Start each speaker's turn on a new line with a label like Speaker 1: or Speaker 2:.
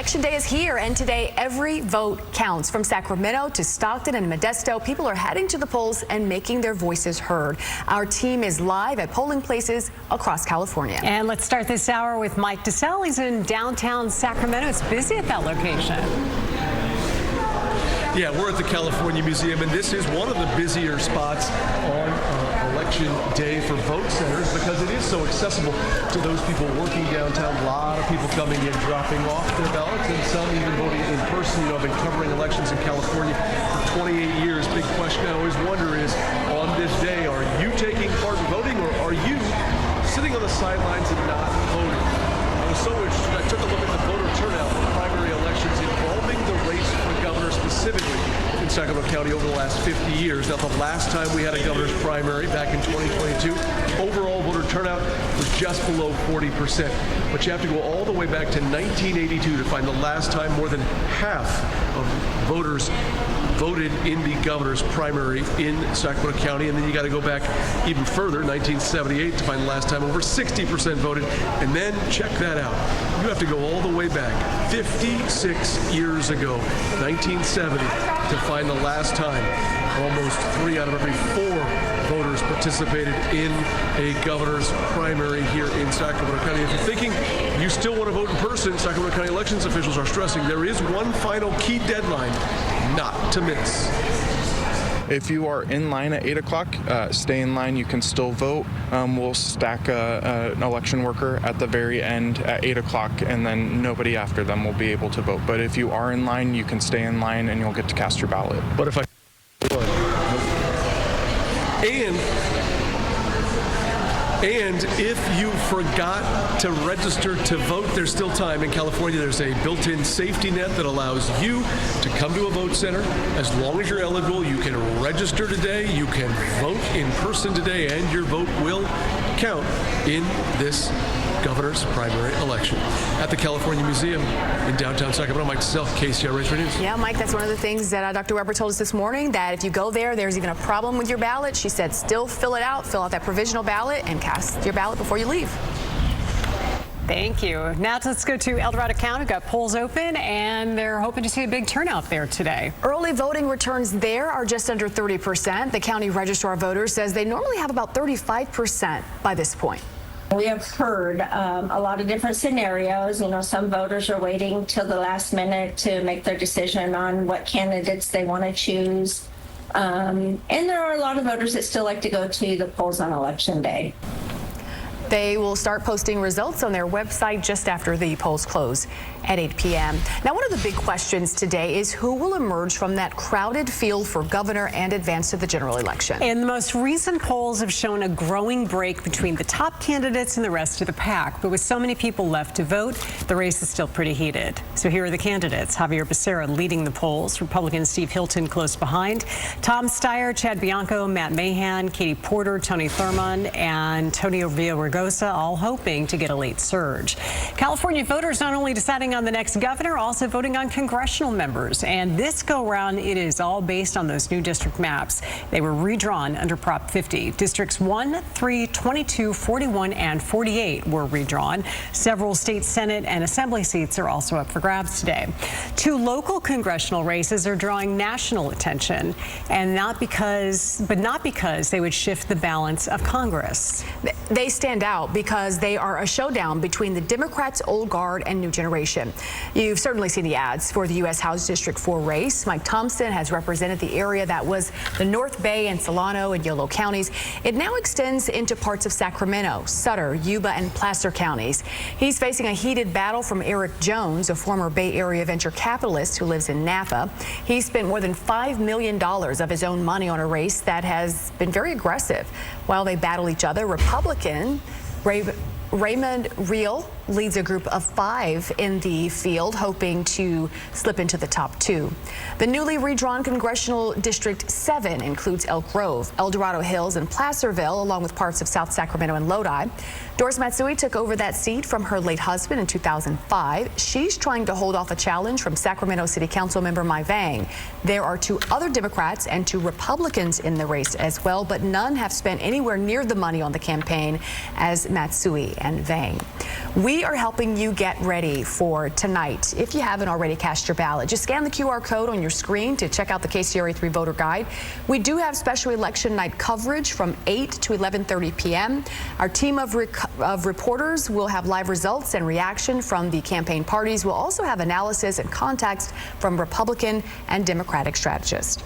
Speaker 1: Election Day is here, and today every vote counts. From Sacramento to Stockton and Modesto, people are heading to the polls and making their voices heard. Our team is live at polling places across California.
Speaker 2: And let's start this hour with Mike DeSalle. He's in downtown Sacramento. It's busy at that location.
Speaker 3: Yeah, we're at the California Museum, and this is one of the busier spots on Election Day for vote centers because it is so accessible to those people working downtown. A lot of people coming in, dropping off their ballots, and some even voting in person. You know, I've been covering elections in California for 28 years. Big question I always wonder is, on this day, are you taking part in voting, or are you sitting on the sidelines and not voting? I was so interested. I took a look at the voter turnout for primary elections involving the race for governor specifically in Sacramento County over the last 50 years. Now, the last time we had a governor's primary back in 2022, overall voter turnout was just below 40%. But you have to go all the way back to 1982 to find the last time more than half of voters voted in the governor's primary in Sacramento County. And then you got to go back even further, 1978, to find the last time over 60% voted. And then check that out. You have to go all the way back 56 years ago, 1970, to find the last time almost 3 out of every 4 voters participated in a governor's primary here in Sacramento County. If you're thinking you still want to vote in person, Sacramento County elections officials are stressing there is one final key deadline not to miss.
Speaker 4: If you are in line at 8 o'clock, stay in line. You can still vote. We'll stack an election worker at the very end at 8 o'clock, and then nobody after them will be able to vote. But if you are in line, you can stay in line, and you'll get to cast your ballot.
Speaker 3: But if I And if you forgot to register to vote, there's still time. In California, there's a built-in safety net that allows you to come to a vote center. As long as you're eligible, you can register today, you can vote in person today, and your vote will count in this governor's primary election. At the California Museum in downtown Sacramento, Mike DeSalle, KCRA 3 News.
Speaker 1: Yeah, Mike, that's one of the things that Dr. Weber told us this morning, that if you go there, there's even a problem with your ballot. She said still fill out that provisional ballot and cast your ballot before you leave.
Speaker 2: Thank you. Now let's go to El Dorado County. We've got polls open, and they're hoping to see a big turnout there today. Early voting returns there are just under 30%. The county registrar of voters says they normally have about 35% by this point.
Speaker 5: We have heard a lot of different scenarios. You know, some voters are waiting till the last minute to make their decision on what candidates they want to choose. And there are a lot of voters that still like to go to the polls on Election Day.
Speaker 1: They will start posting results on their website just after the polls close at 8 p.m. Now, one of the big questions today is who will emerge from that crowded field for governor and advance to the general election. And the most recent polls have shown a growing break between the top candidates and the rest of the pack. But with so many people left to vote, the race is still pretty heated. So here are the candidates. Javier Becerra leading the polls. Republican Steve Hilton close behind. Tom Steyer, Chad Bianco, Matt Mahan, Katie Porter, Tony Thurmond, and Antonio Villaraigosa all hoping to get a late surge. California voters not only deciding on the next governor, also voting on congressional members. And this go-round, it is all based on those new district maps. They were redrawn under Prop 50. Districts 1, 3, 22, 41, and 48 were redrawn. Several state Senate and Assembly seats are also up for grabs today. 2 local congressional races are drawing national attention, and not because they would shift the balance of Congress. They stand out because they are a showdown between the Democrats' old guard and new generation. You've certainly seen the ads for the U.S. House District 4 race. Mike Thompson has represented the area that was the North Bay and Solano and Yolo counties. It now extends into parts of Sacramento, Sutter, Yuba, and Placer counties. He's facing a heated battle from Eric Jones, a former Bay Area venture capitalist who lives in Napa. He spent more than $5 million of his own money on a race that has been very aggressive. While they battle each other, Republican Raymond Real leads a group of 5 in the field, hoping to slip into the top 2. The newly redrawn Congressional District 7 includes Elk Grove, El Dorado Hills, and Placerville, along with parts of South Sacramento and Lodi. Doris Matsui took over that seat from her late husband in 2005. She's trying to hold off a challenge from Sacramento City Council member Mai Vang. There are 2 other Democrats and 2 Republicans in the race as well, but none have spent anywhere near the money on the campaign as Matsui and Vang. We are helping you get ready for tonight. If you haven't already cast your ballot, just scan the QR code on your screen to check out the KCRA 3 voter guide. We do have special election night coverage from 8 to 11:30 p.m. Our team of reporters will have live results and reaction from the campaign parties. We'll also have analysis and context from Republican and Democratic strategists.